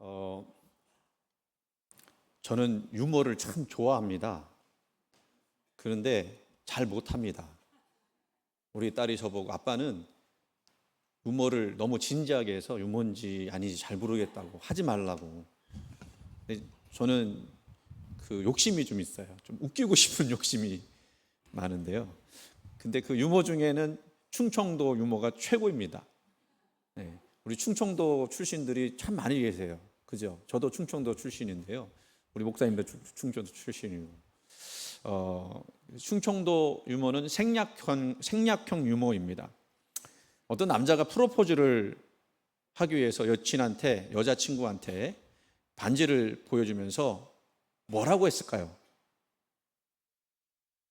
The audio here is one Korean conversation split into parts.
어, 저는 유머를 참 좋아합니다. 그런데 잘 못합니다. 우리 딸이 저보고 아빠는 유머를 너무 진지하게 해서 유머인지 아닌지 잘 모르겠다고 하지 말라고. 근데 저는 그 욕심이 좀 있어요. 좀 웃기고 싶은 욕심이 많은데요. 근데 그 유머 중에는 충청도 유머가 최고입니다. 네, 우리 충청도 출신들이 참 많이 계세요. 그죠? 저도 충청도 출신인데요. 우리 목사님도 충청도 출신이고. 충청도 유머는 생략형 유머입니다. 어떤 남자가 프로포즈를 하기 위해서 여자친구한테 반지를 보여주면서 뭐라고 했을까요?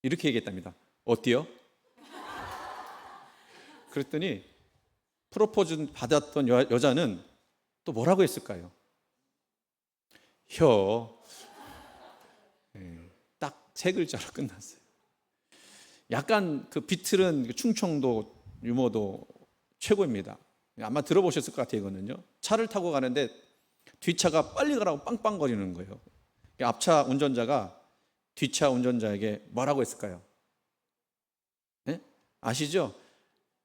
이렇게 얘기했답니다. 어때요? 그랬더니 프로포즈 받았던 여자는 또 뭐라고 했을까요? 딱 세 글자로 끝났어요. 약간 그 비틀은 충청도 유머도 최고입니다. 아마 들어보셨을 것 같아요. 이거는요, 차를 타고 가는데 뒷차가 빨리 가라고 빵빵거리는 거예요. 앞차 운전자가 뒷차 운전자에게 뭐라고 했을까요? 네? 아시죠?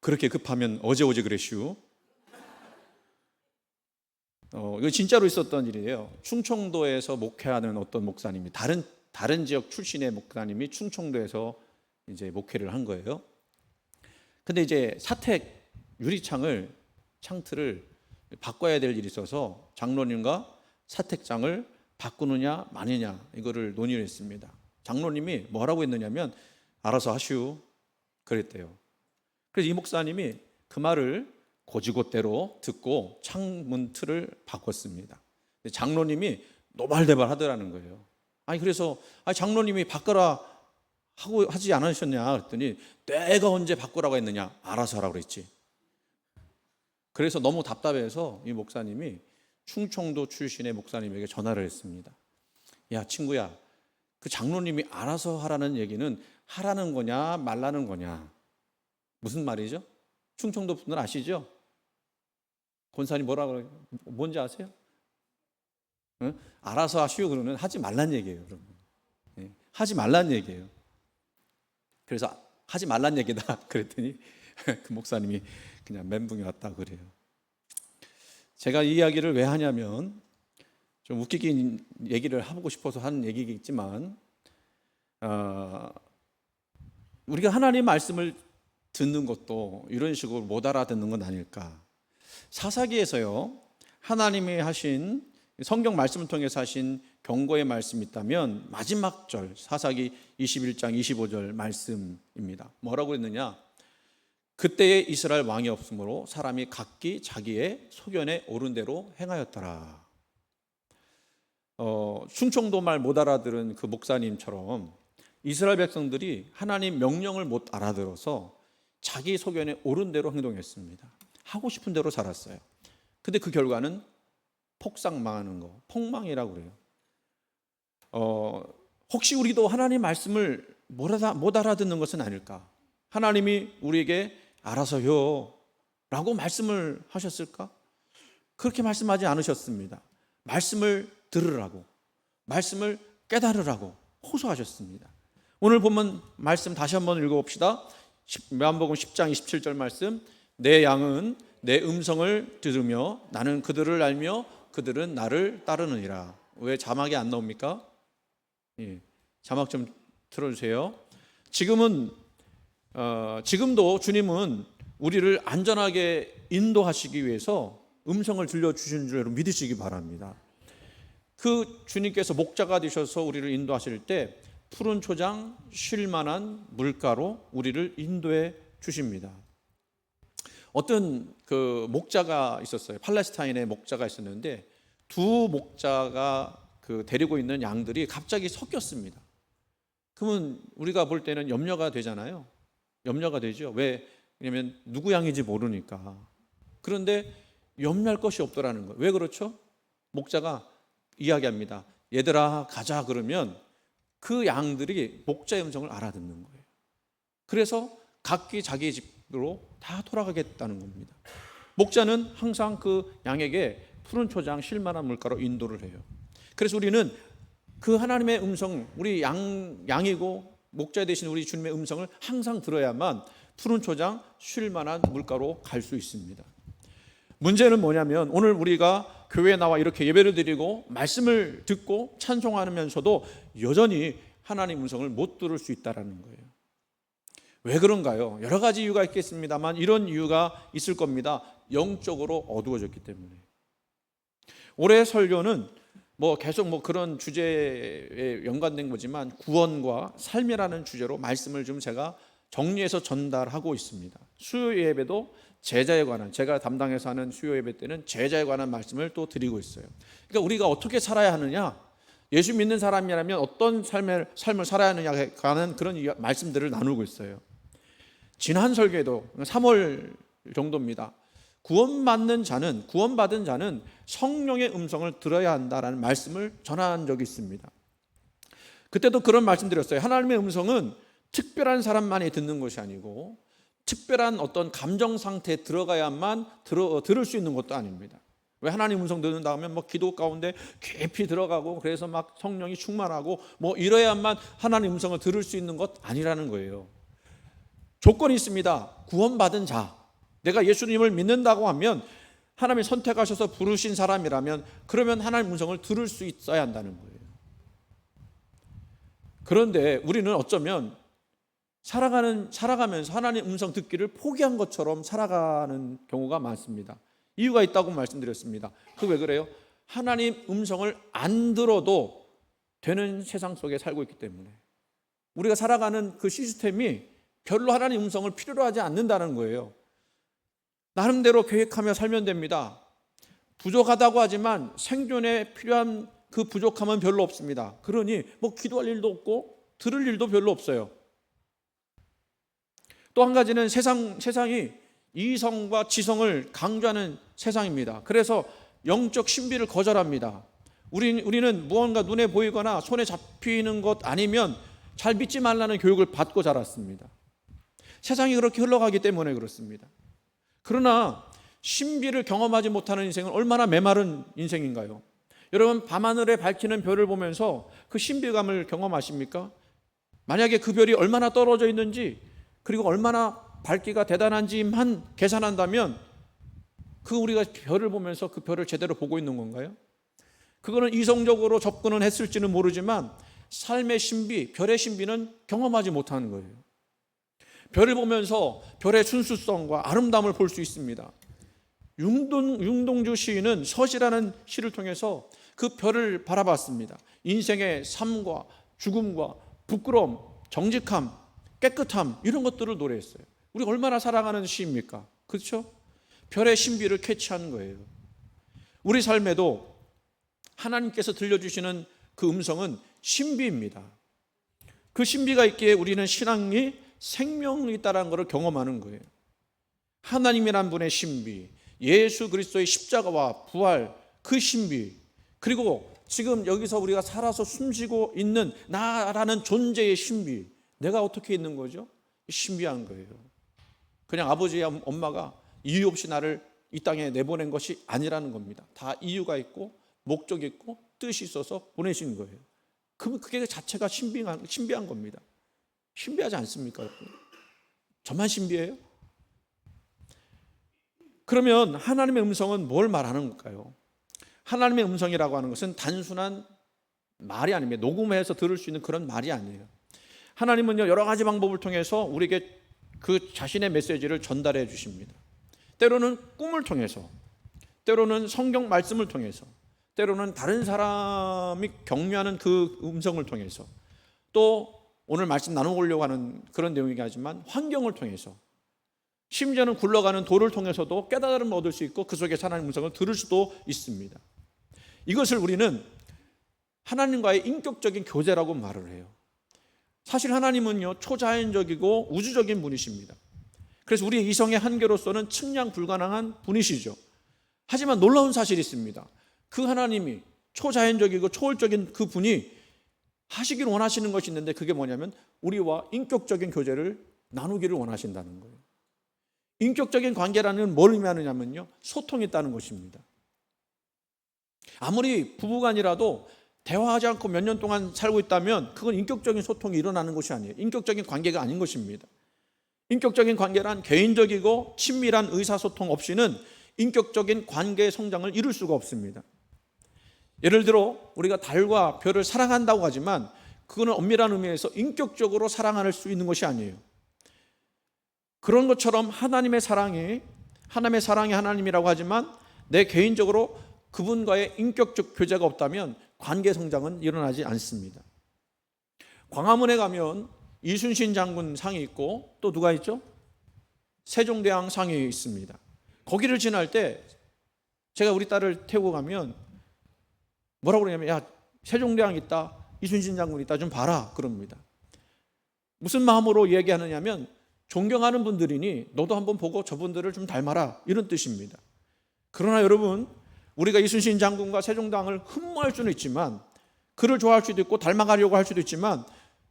그렇게 급하면 어제 오지 그랬슈. 이거 진짜로 있었던 일이에요. 충청도에서 목회하는 어떤 목사님이 다른 지역 출신의 목사님이 충청도에서 이제 목회를 한 거예요. 근데 이제 사택 창틀을 바꿔야 될 일이 있어서 장로님과 사택장을 바꾸느냐 마느냐 이거를 논의를 했습니다. 장로님이 뭐라고 했느냐면 알아서 하시오 그랬대요. 그래서 이 목사님이 그 말을 고지고대로 듣고 창문 틀을 바꿨습니다. 장로님이 노발대발 하더라는 거예요. 그래서 장로님이 바꿔라 하고 하지 않으셨냐 그랬더니 내가 언제 바꾸라고 했느냐, 알아서 하라고 그랬지. 그래서 너무 답답해서 이 목사님이 충청도 출신의 목사님에게 전화를 했습니다. 야 친구야, 그 장로님이 알아서 하라는 얘기는 하라는 거냐 말라는 거냐, 무슨 말이죠? 충청도 분들 아시죠? 권사님 뭐라고 그래요? 뭔지 아세요? 응? 알아서 하시오 그러면 하지 말란 얘기예요. 여러분. 네, 하지 말란 얘기예요. 그래서 하지 말란 얘기다 그랬더니 그 목사님이 그냥 멘붕이 왔다 그래요. 제가 이 이야기를 왜 하냐면 좀 웃기긴 얘기를 하고 싶어서 하는 얘기겠지만 우리가 하나님 말씀을 듣는 것도 이런 식으로 못 알아듣는 건 아닐까. 사사기에서요, 하나님이 하신 성경 말씀을 통해서 하신 경고의 말씀이 있다면 마지막 절 사사기 21장 25절 말씀입니다. 뭐라고 했느냐? 그때에 이스라엘 왕이 없으므로 사람이 각기 자기의 소견에 옳은 대로 행하였더라. 충청도 말 못 알아들은 그 목사님처럼 이스라엘 백성들이 하나님 명령을 못 알아들어서 자기 소견에 옳은 대로 행동했습니다. 하고 싶은 대로 살았어요. 근데 그 결과는 폭삭 망하는 거, 폭망이라고 그래요. 혹시 우리도 하나님 말씀을 못 알아듣는 것은 아닐까? 하나님이 우리에게 알아서요 라고 말씀을 하셨을까? 그렇게 말씀하지 않으셨습니다. 말씀을 들으라고, 말씀을 깨달으라고 호소하셨습니다. 오늘 보면 말씀 다시 한번 읽어봅시다. 요한복음 10장 27절 말씀. 내 양은 내 음성을 들으며 나는 그들을 알며 그들은 나를 따르느니라. 왜 자막이 안 나옵니까? 자막 좀 틀어주세요. 지금도 주님은 우리를 안전하게 인도하시기 위해서 음성을 들려주시는 줄 믿으시기 바랍니다. 그 주님께서 목자가 되셔서 우리를 인도하실 때 푸른 초장 쉴 만한 물가로 우리를 인도해 주십니다. 어떤 그 목자가 있었어요. 팔레스타인에 목자가 있었는데 두 목자가 데리고 있는 양들이 갑자기 섞였습니다. 그러면 우리가 볼 때는 염려가 되잖아요. 염려가 되죠. 왜냐면 누구 양인지 모르니까. 그런데 염려할 것이 없더라는 거예요. 왜 그렇죠? 목자가 이야기합니다. 얘들아 가자 그러면 그 양들이 목자의 음성을 알아듣는 거예요. 그래서 각기 자기 집으로 다 돌아가겠다는 겁니다. 목자는 항상 그 양에게 푸른 초장 쉴만한 물가로 인도를 해요. 그래서 우리는 그 하나님의 음성, 우리 양이고 목자 되신 우리 주님의 음성을 항상 들어야만 푸른 초장 쉴만한 물가로 갈 수 있습니다. 문제는 뭐냐면 오늘 우리가 교회에 나와 이렇게 예배를 드리고 말씀을 듣고 찬송하면서도 여전히 하나님 음성을 못 들을 수 있다는 거예요. 왜 그런가요? 여러 가지 이유가 있겠습니다만 이런 이유가 있을 겁니다. 영적으로 어두워졌기 때문에. 올해 설교는 계속 그런 주제에 연관된 거지만 구원과 삶이라는 주제로 말씀을 좀 제가 정리해서 전달하고 있습니다. 수요 예배도 제자에 관한, 제가 담당해서 하는 수요 예배 때는 제자에 관한 말씀을 또 드리고 있어요. 그러니까 우리가 어떻게 살아야 하느냐, 예수 믿는 사람이라면 어떤 삶을 살아야 하느냐에 관한 그런 말씀들을 나누고 있어요. 지난 설교에도 3월 정도입니다. 구원받은 자는 성령의 음성을 들어야 한다라는 말씀을 전한 적이 있습니다. 그때도 그런 말씀 드렸어요. 하나님의 음성은 특별한 사람만이 듣는 것이 아니고 특별한 어떤 감정 상태에 들어가야만 들을 수 있는 것도 아닙니다. 왜 하나님 음성 듣는다 하면 기도 가운데 깊이 들어가고 그래서 성령이 충만하고 이래야만 하나님 음성을 들을 수 있는 것 아니라는 거예요. 조건이 있습니다. 구원받은 자, 내가 예수님을 믿는다고 하면 하나님이 선택하셔서 부르신 사람이라면 그러면 하나님 음성을 들을 수 있어야 한다는 거예요. 그런데 우리는 어쩌면 살아가면서 하나님 음성 듣기를 포기한 것처럼 살아가는 경우가 많습니다. 이유가 있다고 말씀드렸습니다. 왜 그래요? 하나님 음성을 안 들어도 되는 세상 속에 살고 있기 때문에 우리가 살아가는 그 시스템이 별로 하나님 음성을 필요로 하지 않는다는 거예요. 나름대로 계획하며 살면 됩니다. 부족하다고 하지만 생존에 필요한 그 부족함은 별로 없습니다. 그러니 기도할 일도 없고 들을 일도 별로 없어요. 또 한 가지는 세상이 이성과 지성을 강조하는 세상입니다. 그래서 영적 신비를 거절합니다. 우리는 무언가 눈에 보이거나 손에 잡히는 것 아니면 잘 믿지 말라는 교육을 받고 자랐습니다. 세상이 그렇게 흘러가기 때문에 그렇습니다. 그러나 신비를 경험하지 못하는 인생은 얼마나 메마른 인생인가요? 여러분, 밤하늘에 밝히는 별을 보면서 그 신비감을 경험하십니까? 만약에 그 별이 얼마나 떨어져 있는지 그리고 얼마나 밝기가 대단한지만 계산한다면 우리가 별을 보면서 그 별을 제대로 보고 있는 건가요? 그거는 이성적으로 접근은 했을지는 모르지만 삶의 신비, 별의 신비는 경험하지 못하는 거예요. 별을 보면서 별의 순수성과 아름다움을 볼 수 있습니다. 융동주 시인은 서시라는 시를 통해서 그 별을 바라봤습니다. 인생의 삶과 죽음과 부끄러움, 정직함, 깨끗함 이런 것들을 노래했어요. 우리 얼마나 사랑하는 시입니까? 그렇죠? 별의 신비를 캐치하는 거예요. 우리 삶에도 하나님께서 들려주시는 그 음성은 신비입니다. 그 신비가 있기에 우리는 신앙이 생명이 있다는 것을 경험하는 거예요. 하나님이란 분의 신비, 예수 그리스도의 십자가와 부활, 그 신비, 그리고 지금 여기서 우리가 살아서 숨쉬고 있는 나라는 존재의 신비, 내가 어떻게 있는 거죠? 신비한 거예요. 그냥 아버지와 엄마가 이유 없이 나를 이 땅에 내보낸 것이 아니라는 겁니다. 다 이유가 있고 목적이 있고 뜻이 있어서 보내신 거예요. 그게 자체가 신비한 겁니다. 신비하지 않습니까? 저만 신비해요? 그러면 하나님의 음성은 뭘 말하는 걸까요? 하나님의 음성이라고 하는 것은 단순한 말이 아닙니다. 녹음해서 들을 수 있는 그런 말이 아니에요. 하나님은요, 여러 가지 방법을 통해서 우리에게 그 자신의 메시지를 전달해 주십니다. 때로는 꿈을 통해서, 때로는 성경 말씀을 통해서, 때로는 다른 사람이 격려하는 그 음성을 통해서, 또 오늘 말씀 나누려고 하는 그런 내용이긴 하지만 환경을 통해서, 심지어는 굴러가는 돌을 통해서도 깨달음을 얻을 수 있고 그 속에서 하나님의 음성을 들을 수도 있습니다. 이것을 우리는 하나님과의 인격적인 교제라고 말을 해요. 사실 하나님은요, 초자연적이고 우주적인 분이십니다. 그래서 우리의 이성의 한계로서는 측량 불가능한 분이시죠. 하지만 놀라운 사실이 있습니다. 그 하나님이 초자연적이고 초월적인 그 분이 하시기를 원하시는 것이 있는데 그게 뭐냐면 우리와 인격적인 교제를 나누기를 원하신다는 거예요. 인격적인 관계라는 걸 뭘 의미하느냐면요, 소통이 있다는 것입니다. 아무리 부부간이라도 대화하지 않고 몇 년 동안 살고 있다면 그건 인격적인 소통이 일어나는 것이 아니에요. 인격적인 관계가 아닌 것입니다. 인격적인 관계란 개인적이고 친밀한 의사소통 없이는 인격적인 관계의 성장을 이룰 수가 없습니다. 예를 들어 우리가 달과 별을 사랑한다고 하지만 그거는 엄밀한 의미에서 인격적으로 사랑할 수 있는 것이 아니에요. 그런 것처럼 하나님의 사랑이 하나님이라고 하지만 내 개인적으로 그분과의 인격적 교제가 없다면 관계 성장은 일어나지 않습니다. 광화문에 가면 이순신 장군 상이 있고 또 누가 있죠? 세종대왕 상이 있습니다. 거기를 지날 때 제가 우리 딸을 태우고 가면 뭐라고 그러냐면, 야, 세종대왕 있다, 이순신 장군 있다, 좀 봐라 그럽니다. 무슨 마음으로 얘기하느냐면 존경하는 분들이니 너도 한번 보고 저분들을 좀 닮아라, 이런 뜻입니다. 그러나 여러분, 우리가 이순신 장군과 세종대왕을 흠모할 수는 있지만, 그를 좋아할 수도 있고 닮아가려고 할 수도 있지만,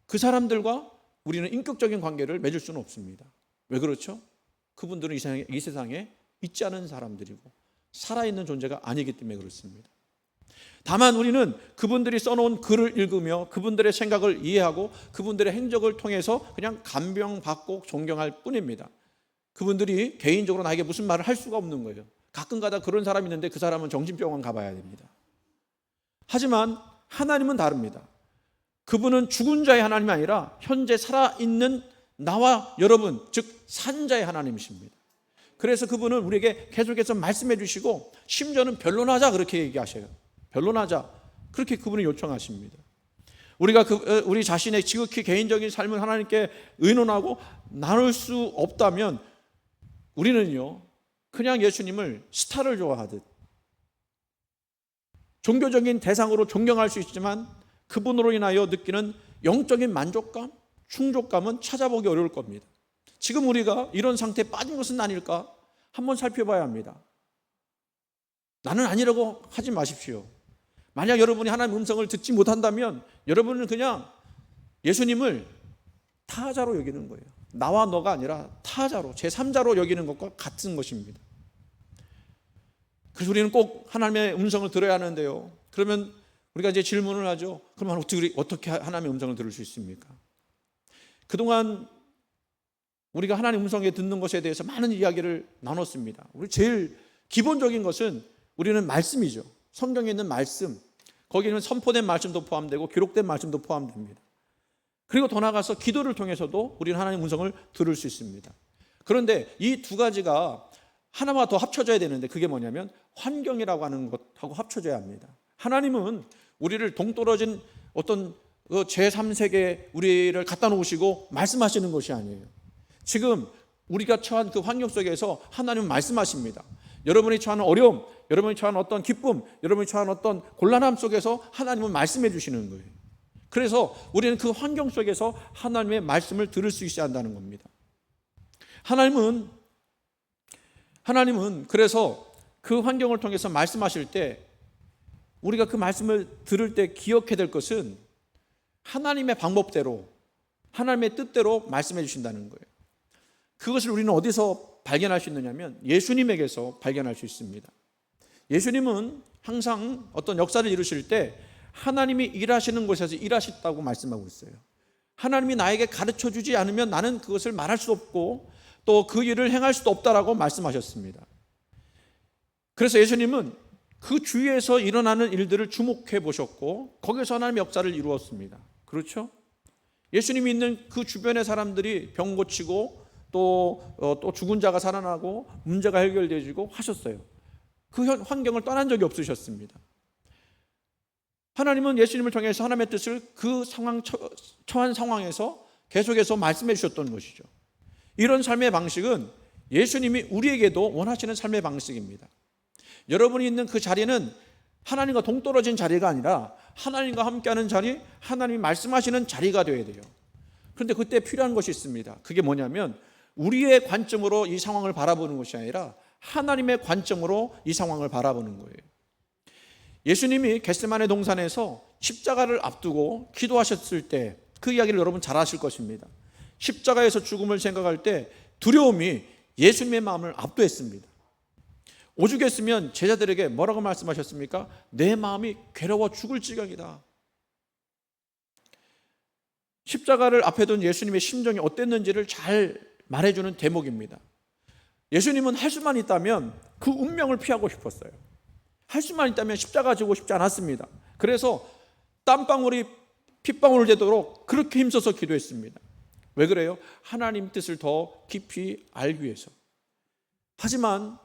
그 사람들과 우리는 인격적인 관계를 맺을 수는 없습니다. 왜 그렇죠? 그분들은 이 세상에 있지 않은 사람들이고 살아있는 존재가 아니기 때문에 그렇습니다. 다만 우리는 그분들이 써놓은 글을 읽으며 그분들의 생각을 이해하고 그분들의 행적을 통해서 그냥 감명받고 존경할 뿐입니다. 그분들이 개인적으로 나에게 무슨 말을 할 수가 없는 거예요. 가끔가다 그런 사람이 있는데 그 사람은 정신병원 가봐야 됩니다. 하지만 하나님은 다릅니다. 그분은 죽은 자의 하나님이 아니라 현재 살아있는 나와 여러분, 즉 산자의 하나님이십니다. 그래서 그분은 우리에게 계속해서 말씀해 주시고 심지어는 변론하자 그렇게 얘기하셔요. 변론하자 그렇게 그분이 요청하십니다. 우리가 우리 자신의 지극히 개인적인 삶을 하나님께 의논하고 나눌 수 없다면 우리는요 그냥 예수님을 스타를 좋아하듯 종교적인 대상으로 존경할 수 있지만 그분으로 인하여 느끼는 영적인 만족감, 충족감은 찾아보기 어려울 겁니다. 지금 우리가 이런 상태에 빠진 것은 아닐까 한번 살펴봐야 합니다. 나는 아니라고 하지 마십시오. 만약 여러분이 하나님의 음성을 듣지 못한다면 여러분은 그냥 예수님을 타자로 여기는 거예요. 나와 너가 아니라 타자로, 제3자로 여기는 것과 같은 것입니다. 그래서 우리는 꼭 하나님의 음성을 들어야 하는데요. 그러면 우리가 이제 질문을 하죠. 그러면 어떻게 하나님의 음성을 들을 수 있습니까? 그동안 우리가 하나님의 음성에 듣는 것에 대해서 많은 이야기를 나눴습니다. 우리 제일 기본적인 것은 우리는 말씀이죠. 성경에 있는 말씀, 거기는 선포된 말씀도 포함되고 기록된 말씀도 포함됩니다. 그리고 더 나아가서 기도를 통해서도 우리는 하나님의 음성을 들을 수 있습니다. 그런데 이 두 가지가 하나만 더 합쳐져야 되는데 그게 뭐냐면 환경이라고 하는 것하고 합쳐져야 합니다. 하나님은 우리를 동떨어진 어떤 제3세계에 우리를 갖다 놓으시고 말씀하시는 것이 아니에요. 지금 우리가 처한 그 환경 속에서 하나님은 말씀하십니다. 여러분이 처하는 어려움, 여러분이 처하는 어떤 기쁨, 여러분이 처하는 어떤 곤란함 속에서 하나님은 말씀해 주시는 거예요. 그래서 우리는 그 환경 속에서 하나님의 말씀을 들을 수 있어야 한다는 겁니다. 하나님은 그래서 그 환경을 통해서 말씀하실 때 우리가 그 말씀을 들을 때 기억해야 될 것은 하나님의 방법대로, 하나님의 뜻대로 말씀해 주신다는 거예요. 그것을 우리는 어디서 발견할 수 있느냐면 예수님에게서 발견할 수 있습니다. 예수님은 항상 어떤 역사를 이루실 때 하나님이 일하시는 곳에서 일하셨다고 말씀하고 있어요. 하나님이 나에게 가르쳐 주지 않으면 나는 그것을 말할 수 없고 또 그 일을 행할 수도 없다라고 말씀하셨습니다. 그래서 예수님은 그 주위에서 일어나는 일들을 주목해 보셨고 거기서 하나님의 역사를 이루었습니다. 그렇죠? 예수님이 있는 그 주변의 사람들이 병 고치고 또 죽은 자가 살아나고 문제가 해결되어지고 하셨어요. 그 환경을 떠난 적이 없으셨습니다. 하나님은 예수님을 통해서 하나님의 뜻을 그 처한 상황에서 계속해서 말씀해 주셨던 것이죠. 이런 삶의 방식은 예수님이 우리에게도 원하시는 삶의 방식입니다. 여러분이 있는 그 자리는 하나님과 동떨어진 자리가 아니라 하나님과 함께하는 자리, 하나님이 말씀하시는 자리가 되어야 돼요. 그런데 그때 필요한 것이 있습니다. 그게 뭐냐면 우리의 관점으로 이 상황을 바라보는 것이 아니라 하나님의 관점으로 이 상황을 바라보는 거예요. 예수님이 겟세마네 동산에서 십자가를 앞두고 기도하셨을 때 그 이야기를 여러분 잘 아실 것입니다. 십자가에서 죽음을 생각할 때 두려움이 예수님의 마음을 압도했습니다. 오죽했으면 제자들에게 뭐라고 말씀하셨습니까? 내 마음이 괴로워 죽을 지경이다. 십자가를 앞에 둔 예수님의 심정이 어땠는지를 잘 말해주는 대목입니다. 예수님은 할 수만 있다면 그 운명을 피하고 싶었어요. 할 수만 있다면 십자가 지고 싶지 않았습니다. 그래서 땀방울이 핏방울 되도록 그렇게 힘써서 기도했습니다. 왜 그래요? 하나님 뜻을 더 깊이 알기 위해서. 하지만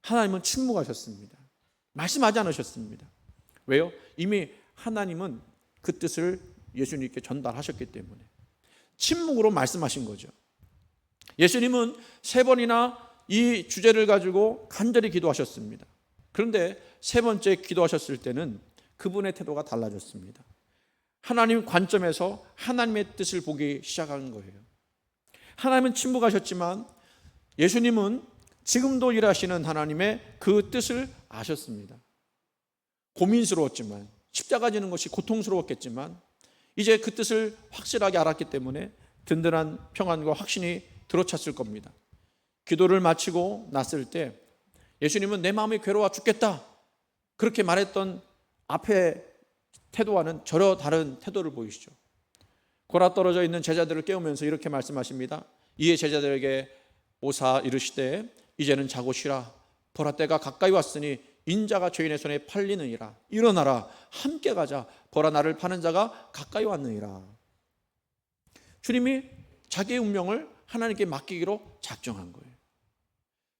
하나님은 침묵하셨습니다. 말씀하지 않으셨습니다. 왜요? 이미 하나님은 그 뜻을 예수님께 전달하셨기 때문에 침묵으로 말씀하신 거죠. 예수님은 3번이나 이 주제를 가지고 간절히 기도하셨습니다. 그런데 3번째 기도하셨을 때는 그분의 태도가 달라졌습니다. 하나님 관점에서 하나님의 뜻을 보기 시작한 거예요. 하나님은 침묵하셨지만 예수님은 지금도 일하시는 하나님의 그 뜻을 아셨습니다. 고민스러웠지만, 십자가 지는 것이 고통스러웠겠지만 이제 그 뜻을 확실하게 알았기 때문에 든든한 평안과 확신이 들어찼을 겁니다. 기도를 마치고 났을 때 예수님은 내 마음이 괴로워 죽겠다 그렇게 말했던 앞에 태도와는 전혀 다른 태도를 보이시죠. 골아떨어져 있는 제자들을 깨우면서 이렇게 말씀하십니다. 이에 제자들에게 오사 이르시되 이제는 자고 쉬라. 보라 때가 가까이 왔으니 인자가 죄인의 손에 팔리느니라. 일어나라 함께 가자. 보라 나를 파는 자가 가까이 왔느니라. 주님이 자기의 운명을 하나님께 맡기기로 작정한 거예요.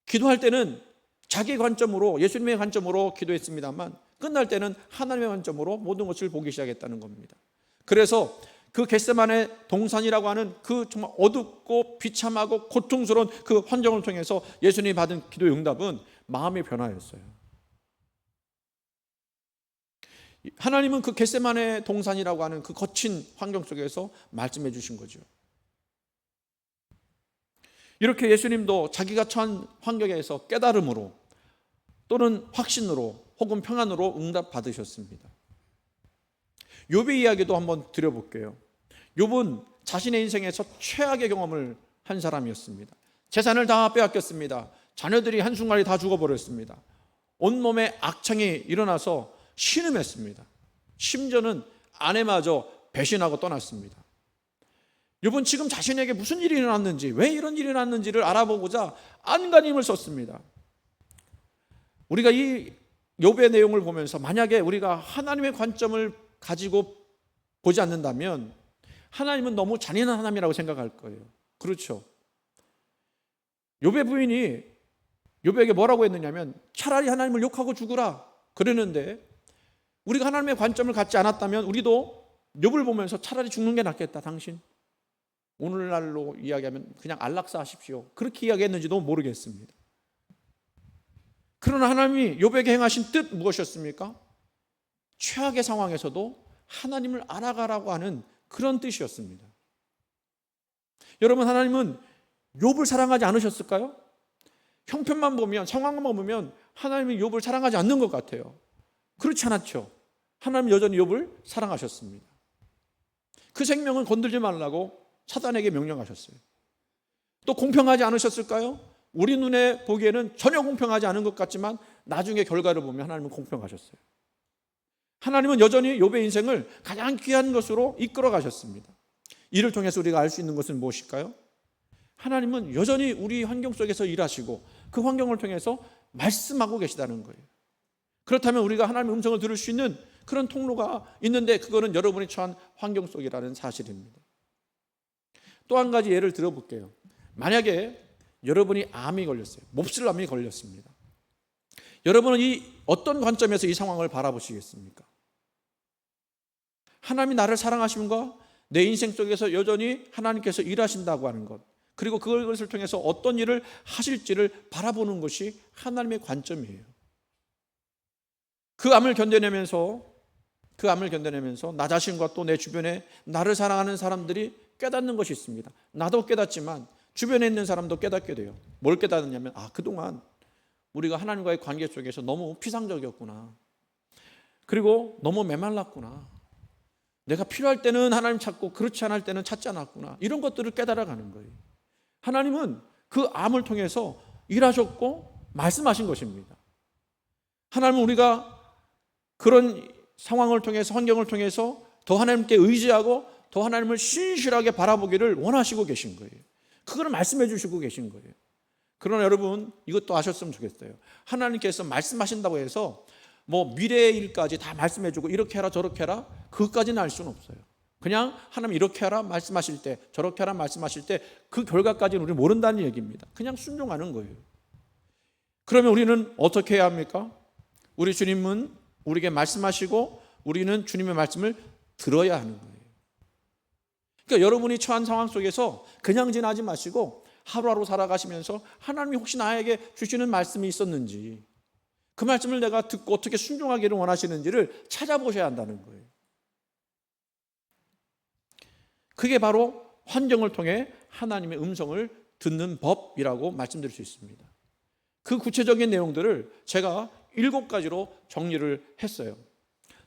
기도할 때는 자기 관점으로, 예수님의 관점으로 기도했습니다만 끝날 때는 하나님의 관점으로 모든 것을 보기 시작했다는 겁니다. 그래서 그 겟세마네 동산이라고 하는 그 정말 어둡고 비참하고 고통스러운 그 환경을 통해서 예수님이 받은 기도의 응답은 마음의 변화였어요. 하나님은 그 겟세마네 동산이라고 하는 그 거친 환경 속에서 말씀해 주신 거죠. 이렇게 예수님도 자기가 처한 환경에서 깨달음으로 또는 확신으로 혹은 평안으로 응답받으셨습니다. 욥의 이야기도 한번 드려볼게요. 욥은 자신의 인생에서 최악의 경험을 한 사람이었습니다. 재산을 다 빼앗겼습니다. 자녀들이 한순간에 다 죽어버렸습니다. 온몸에 악창이 일어나서 신음했습니다. 심지어는 아내마저 배신하고 떠났습니다. 욥은 지금 자신에게 무슨 일이 일어났는지, 왜 이런 일이 일어났는지를 알아보고자 안간힘을 썼습니다. 우리가 이 욥의 내용을 보면서 만약에 우리가 하나님의 관점을 가지고 보지 않는다면 하나님은 너무 잔인한 하나님이라고 생각할 거예요. 그렇죠. 욥의 부인이 욥에게 뭐라고 했느냐면 차라리 하나님을 욕하고 죽으라 그러는데, 우리가 하나님의 관점을 갖지 않았다면 우리도 욥을 보면서 차라리 죽는 게 낫겠다. 당신 오늘날로 이야기하면 그냥 안락사 하십시오. 그렇게 이야기했는지도 모르겠습니다. 그러나 하나님이 욥에게 행하신 뜻 무엇이었습니까? 최악의 상황에서도 하나님을 알아가라고 하는 그런 뜻이었습니다. 여러분, 하나님은 욥을 사랑하지 않으셨을까요? 형편만 보면, 상황만 보면 하나님이 욥을 사랑하지 않는 것 같아요. 그렇지 않았죠. 하나님 여전히 욥을 사랑하셨습니다. 그 생명은 건들지 말라고 사단에게 명령하셨어요. 또 공평하지 않으셨을까요? 우리 눈에 보기에는 전혀 공평하지 않은 것 같지만 나중에 결과를 보면 하나님은 공평하셨어요. 하나님은 여전히 욥의 인생을 가장 귀한 것으로 이끌어 가셨습니다. 이를 통해서 우리가 알 수 있는 것은 무엇일까요? 하나님은 여전히 우리 환경 속에서 일하시고 그 환경을 통해서 말씀하고 계시다는 거예요. 그렇다면 우리가 하나님의 음성을 들을 수 있는 그런 통로가 있는데, 그거는 여러분이 처한 환경 속이라는 사실입니다. 또 한 가지 예를 들어볼게요. 만약에 여러분이 암이 걸렸어요. 몹쓸 암이 걸렸습니다. 여러분은 이 어떤 관점에서 이 상황을 바라보시겠습니까? 하나님이 나를 사랑하심과 내 인생 속에서 여전히 하나님께서 일하신다고 하는 것, 그리고 그것을 통해서 어떤 일을 하실지를 바라보는 것이 하나님의 관점이에요. 그 암을 견뎌내면서 나 자신과 또 내 주변에 나를 사랑하는 사람들이 깨닫는 것이 있습니다. 나도 깨닫지만 주변에 있는 사람도 깨닫게 돼요. 뭘 깨닫느냐면, 그동안 우리가 하나님과의 관계 속에서 너무 피상적이었구나. 그리고 너무 메말랐구나. 내가 필요할 때는 하나님 찾고 그렇지 않을 때는 찾지 않았구나. 이런 것들을 깨달아가는 거예요. 하나님은 그 암을 통해서 일하셨고 말씀하신 것입니다. 하나님은 우리가 그런 상황을 통해서, 환경을 통해서 더 하나님께 의지하고 더 하나님을 신실하게 바라보기를 원하시고 계신 거예요. 그거를 말씀해 주시고 계신 거예요. 그러나 여러분, 이것도 아셨으면 좋겠어요. 하나님께서 말씀하신다고 해서 뭐 미래의 일까지 다 말씀해 주고 이렇게 해라 저렇게 해라, 그것까지는 알 수는 없어요. 그냥 하나님 이렇게 하라 말씀하실 때, 저렇게 하라 말씀하실 때 그 결과까지는 우리 모른다는 얘기입니다. 그냥 순종하는 거예요. 그러면 우리는 어떻게 해야 합니까? 우리 주님은 우리에게 말씀하시고 우리는 주님의 말씀을 들어야 하는 거예요. 그러니까 여러분이 처한 상황 속에서 그냥 지나지 마시고 하루하루 살아가시면서 하나님이 혹시 나에게 주시는 말씀이 있었는지, 그 말씀을 내가 듣고 어떻게 순종하기를 원하시는지를 찾아보셔야 한다는 거예요. 그게 바로 환경을 통해 하나님의 음성을 듣는 법이라고 말씀드릴 수 있습니다. 그 구체적인 내용들을 제가 7가지로 정리를 했어요.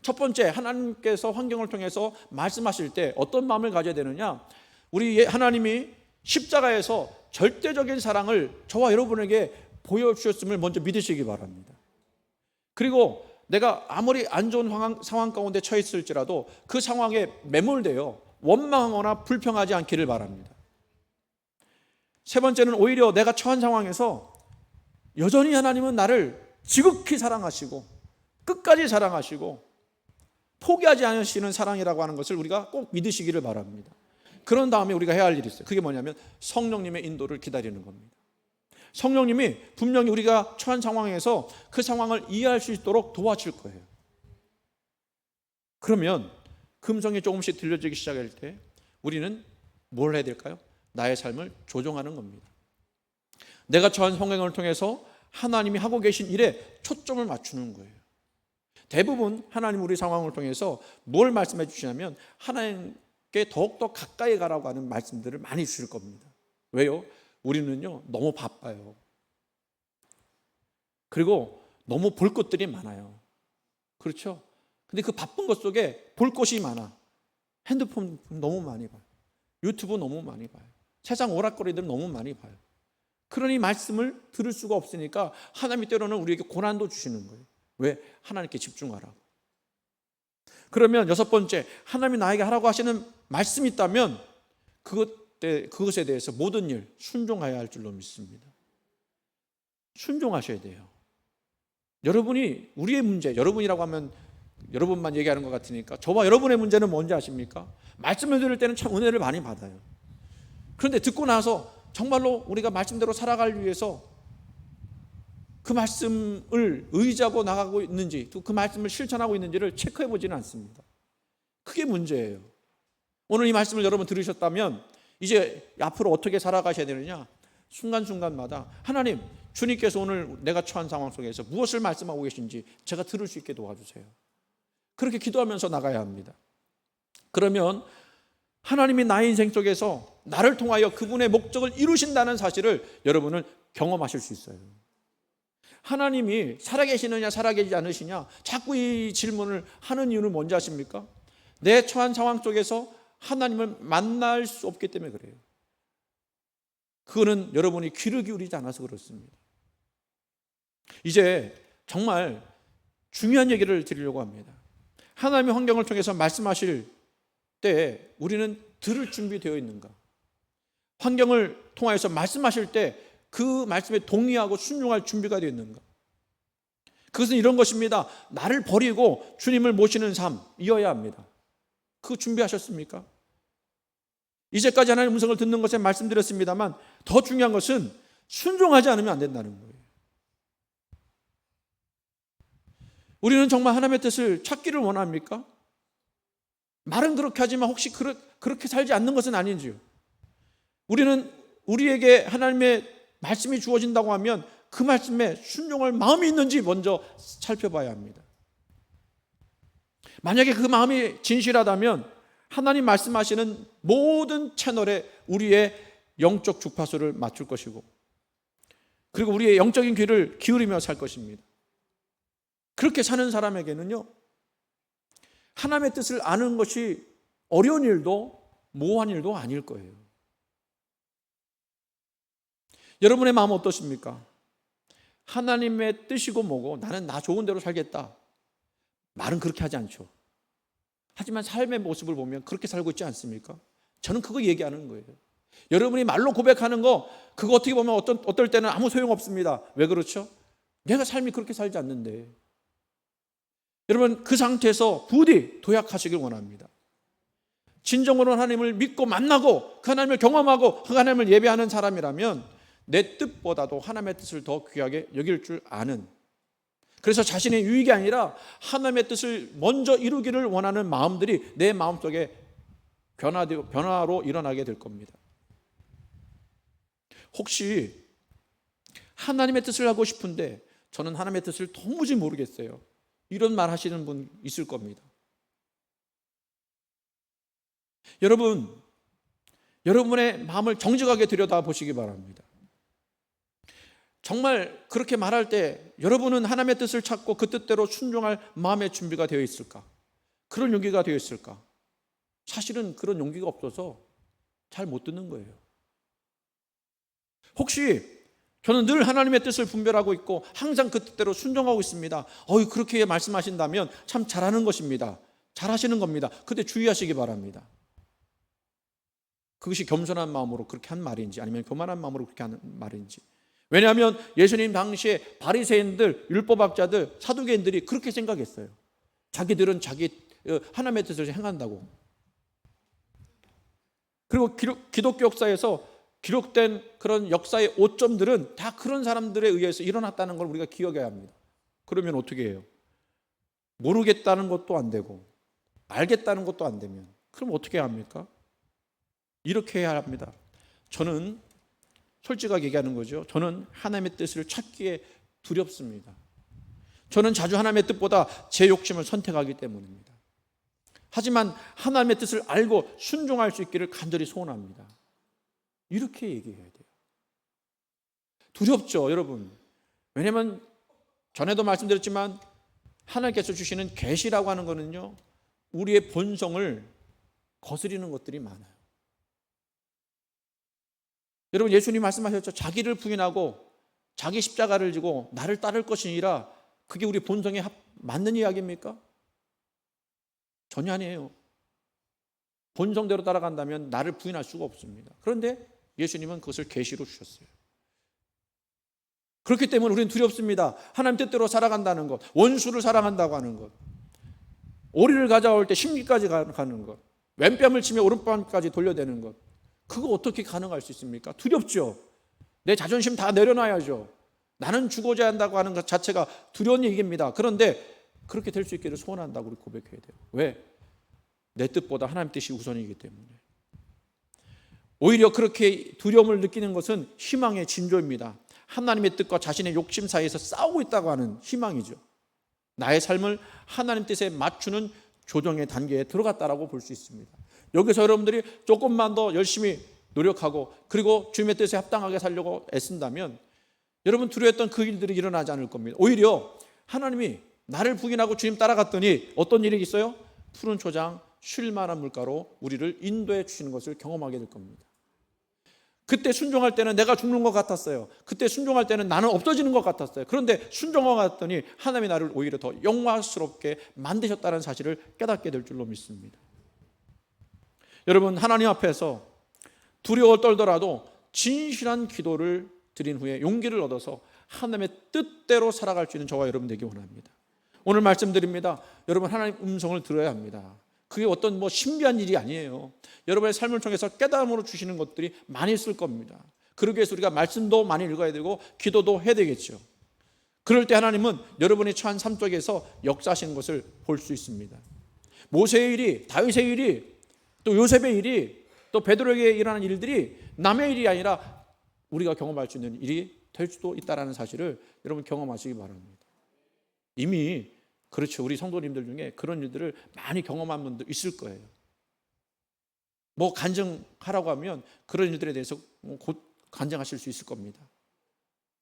첫 번째, 하나님께서 환경을 통해서 말씀하실 때 어떤 마음을 가져야 되느냐? 우리 하나님이 십자가에서 절대적인 사랑을 저와 여러분에게 보여주셨음을 먼저 믿으시기 바랍니다. 그리고 내가 아무리 안 좋은 상황 가운데 처해 있을지라도 그 상황에 매몰되어 원망하거나 불평하지 않기를 바랍니다. 세 번째는 오히려 내가 처한 상황에서 여전히 하나님은 나를 지극히 사랑하시고 끝까지 사랑하시고 포기하지 않으시는 사랑이라고 하는 것을 우리가 꼭 믿으시기를 바랍니다. 그런 다음에 우리가 해야 할 일이 있어요. 그게 뭐냐면 성령님의 인도를 기다리는 겁니다. 성령님이 분명히 우리가 처한 상황에서 그 상황을 이해할 수 있도록 도와줄 거예요. 그러면 금성이 조금씩 들려지기 시작할 때 우리는 뭘 해야 될까요? 나의 삶을 조정하는 겁니다. 내가 처한 상황을 통해서 하나님이 하고 계신 일에 초점을 맞추는 거예요. 대부분 하나님 우리 상황을 통해서 뭘 말씀해 주시냐면 하나님께 더욱더 가까이 가라고 하는 말씀들을 많이 주실 겁니다. 왜요? 우리는요 너무 바빠요. 그리고 너무 볼 것들이 많아요. 그렇죠? 근데 그 바쁜 것 속에 볼 것이 많아. 핸드폰 너무 많이 봐요. 유튜브 너무 많이 봐요. 세상 오락거리들 너무 많이 봐요. 그러니 말씀을 들을 수가 없으니까 하나님이 때로는 우리에게 고난도 주시는 거예요. 왜? 하나님께 집중하라고. 그러면 6번째, 하나님이 나에게 하라고 하시는 말씀이 있다면 그것에 대해서 모든 일 순종해야 할 줄로 믿습니다. 순종하셔야 돼요. 여러분이 우리의 문제, 여러분이라고 하면 여러분만 얘기하는 것 같으니까 저와 여러분의 문제는 뭔지 아십니까? 말씀을 들을 때는 참 은혜를 많이 받아요. 그런데 듣고 나서 정말로 우리가 말씀대로 살아가기 위해서 그 말씀을 의지하고 나가고 있는지, 또 그 말씀을 실천하고 있는지를 체크해 보지는 않습니다. 그게 문제예요. 오늘 이 말씀을 여러분 들으셨다면 이제 앞으로 어떻게 살아가셔야 되느냐? 순간순간마다 하나님, 주님께서 오늘 내가 처한 상황 속에서 무엇을 말씀하고 계신지 제가 들을 수 있게 도와주세요. 그렇게 기도하면서 나가야 합니다. 그러면 하나님이 나의 인생 속에서 나를 통하여 그분의 목적을 이루신다는 사실을 여러분은 경험하실 수 있어요. 하나님이 살아계시느냐 살아계시지 않으시냐 자꾸 이 질문을 하는 이유는 뭔지 아십니까? 내 처한 상황 속에서 하나님을 만날 수 없기 때문에 그래요. 그거는 여러분이 귀를 기울이지 않아서 그렇습니다. 이제 정말 중요한 얘기를 드리려고 합니다. 하나님의 환경을 통해서 말씀하실 때 우리는 들을 준비되어 있는가? 환경을 통해서 말씀하실 때 그 말씀에 동의하고 순종할 준비가 되어 있는가? 그것은 이런 것입니다. 나를 버리고 주님을 모시는 삶이어야 합니다. 그거 준비하셨습니까? 이제까지 하나님의 음성을 듣는 것에 말씀드렸습니다만 더 중요한 것은 순종하지 않으면 안 된다는 거예요. 우리는 정말 하나님의 뜻을 찾기를 원합니까? 말은 그렇게 하지만 혹시 그렇게 살지 않는 것은 아닌지요? 우리는 우리에게 하나님의 말씀이 주어진다고 하면 그 말씀에 순종할 마음이 있는지 먼저 살펴봐야 합니다. 만약에 그 마음이 진실하다면 하나님 말씀하시는 모든 채널에 우리의 영적 주파수를 맞출 것이고, 그리고 우리의 영적인 귀를 기울이며 살 것입니다. 그렇게 사는 사람에게는요, 하나님의 뜻을 아는 것이 어려운 일도 모호한 일도 아닐 거예요. 여러분의 마음은 어떠십니까? 하나님의 뜻이고 뭐고 나는 나 좋은 대로 살겠다. 말은 그렇게 하지 않죠. 하지만 삶의 모습을 보면 그렇게 살고 있지 않습니까? 저는 그거 얘기하는 거예요. 여러분이 말로 고백하는 거 그거 어떻게 보면 어떨 때는 아무 소용없습니다. 왜 그렇죠? 내가 삶이 그렇게 살지 않는데. 여러분 그 상태에서 부디 도약하시길 원합니다. 진정으로 하나님을 믿고 만나고 그 하나님을 경험하고 그 하나님을 예배하는 사람이라면 내 뜻보다도 하나님의 뜻을 더 귀하게 여길 줄 아는, 그래서 자신의 유익이 아니라 하나님의 뜻을 먼저 이루기를 원하는 마음들이 내 마음속에 변화로 일어나게 될 겁니다. 혹시 하나님의 뜻을 하고 싶은데 저는 하나님의 뜻을 도무지 모르겠어요, 이런 말 하시는 분 있을 겁니다. 여러분, 여러분의 마음을 정직하게 들여다보시기 바랍니다. 정말 그렇게 말할 때 여러분은 하나님의 뜻을 찾고 그 뜻대로 순종할 마음의 준비가 되어 있을까? 그런 용기가 되어 있을까? 사실은 그런 용기가 없어서 잘 못 듣는 거예요. 혹시 저는 늘 하나님의 뜻을 분별하고 있고 항상 그 뜻대로 순종하고 있습니다, 그렇게 말씀하신다면 참 잘하는 것입니다. 잘하시는 겁니다. 근데 주의하시기 바랍니다. 그것이 겸손한 마음으로 그렇게 한 말인지 아니면 교만한 마음으로 그렇게 하는 말인지. 왜냐하면 예수님 당시에 바리새인들, 율법학자들, 사두개인들이 그렇게 생각했어요. 자기들은 자기 하나님의 뜻을 행한다고. 그리고 기독교 역사에서 기록된 그런 역사의 오점들은 다 그런 사람들에 의해서 일어났다는 걸 우리가 기억해야 합니다. 그러면 어떻게 해요? 모르겠다는 것도 안 되고 알겠다는 것도 안 되면 그럼 어떻게 해야 합니까? 이렇게 해야 합니다. 저는 솔직하게 얘기하는 거죠. 저는 하나님의 뜻을 찾기에 두렵습니다. 저는 자주 하나님의 뜻보다 제 욕심을 선택하기 때문입니다. 하지만 하나님의 뜻을 알고 순종할 수 있기를 간절히 소원합니다. 이렇게 얘기해야 돼요. 두렵죠, 여러분. 왜냐하면 전에도 말씀드렸지만 하나님께서 주시는 계시라고 하는 거는요, 우리의 본성을 거스리는 것들이 많아요. 여러분, 예수님 말씀하셨죠. 자기를 부인하고 자기 십자가를 지고 나를 따를 것이니라. 그게 우리 본성에 맞는 이야기입니까? 전혀 아니에요. 본성대로 따라간다면 나를 부인할 수가 없습니다. 그런데 예수님은 그것을 계시로 주셨어요. 그렇기 때문에 우리는 두렵습니다. 하나님 뜻대로 살아간다는 것, 원수를 사랑한다고 하는 것, 오리를 가져올 때 심기까지 가는 것, 왼뺨을 치며 오른뺨까지 돌려대는 것, 그거 어떻게 가능할 수 있습니까? 두렵죠. 내 자존심 다 내려놔야죠. 나는 죽어야 한다고 하는 것 자체가 두려운 얘기입니다. 그런데 그렇게 될 수 있기를 소원한다고 우리 고백해야 돼요. 왜? 내 뜻보다 하나님 뜻이 우선이기 때문에. 오히려 그렇게 두려움을 느끼는 것은 희망의 징조입니다. 하나님의 뜻과 자신의 욕심 사이에서 싸우고 있다고 하는 희망이죠. 나의 삶을 하나님 뜻에 맞추는 조정의 단계에 들어갔다라고 볼 수 있습니다. 여기서 여러분들이 조금만 더 열심히 노력하고 그리고 주님의 뜻에 합당하게 살려고 애쓴다면 여러분 두려웠던 그 일들이 일어나지 않을 겁니다. 오히려 하나님이 나를 부인하고 주님 따라갔더니 어떤 일이 있어요? 푸른 초장, 쉴 만한 물가로 우리를 인도해 주시는 것을 경험하게 될 겁니다. 그때 순종할 때는 내가 죽는 것 같았어요. 그때 순종할 때는 나는 없어지는 것 같았어요. 그런데 순종하고 갔더니 하나님이 나를 오히려 더 영광스럽게 만드셨다는 사실을 깨닫게 될 줄로 믿습니다. 여러분, 하나님 앞에서 두려워 떨더라도 진실한 기도를 드린 후에 용기를 얻어서 하나님의 뜻대로 살아갈 수 있는 저와 여러분 되기 원합니다. 오늘 말씀드립니다. 여러분, 하나님 음성을 들어야 합니다. 그게 어떤 신비한 일이 아니에요. 여러분의 삶을 통해서 깨달음으로 주시는 것들이 많이 있을 겁니다. 그러기 위해서 우리가 말씀도 많이 읽어야 되고 기도도 해야 되겠죠. 그럴 때 하나님은 여러분이 처한 삶 속에서 역사하시는 것을 볼 수 있습니다. 모세의 일이, 다윗의 일이, 또 요셉의 일이, 또 베드로에게 일어나는 일들이 남의 일이 아니라 우리가 경험할 수 있는 일이 될 수도 있다는 사실을 여러분 경험하시기 바랍니다. 이미 그렇죠. 우리 성도님들 중에 그런 일들을 많이 경험한 분들 있을 거예요. 간증하라고 하면 그런 일들에 대해서 곧 간증하실 수 있을 겁니다.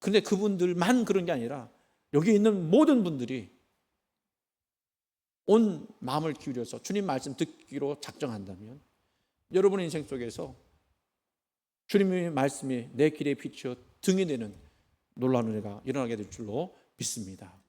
그런데 그분들만 그런 게 아니라 여기 있는 모든 분들이 온 마음을 기울여서 주님 말씀 듣기로 작정한다면 여러분의 인생 속에서 주님의 말씀이 내 길에 비추어 등이 되는 놀라운 은혜가 일어나게 될 줄로 믿습니다.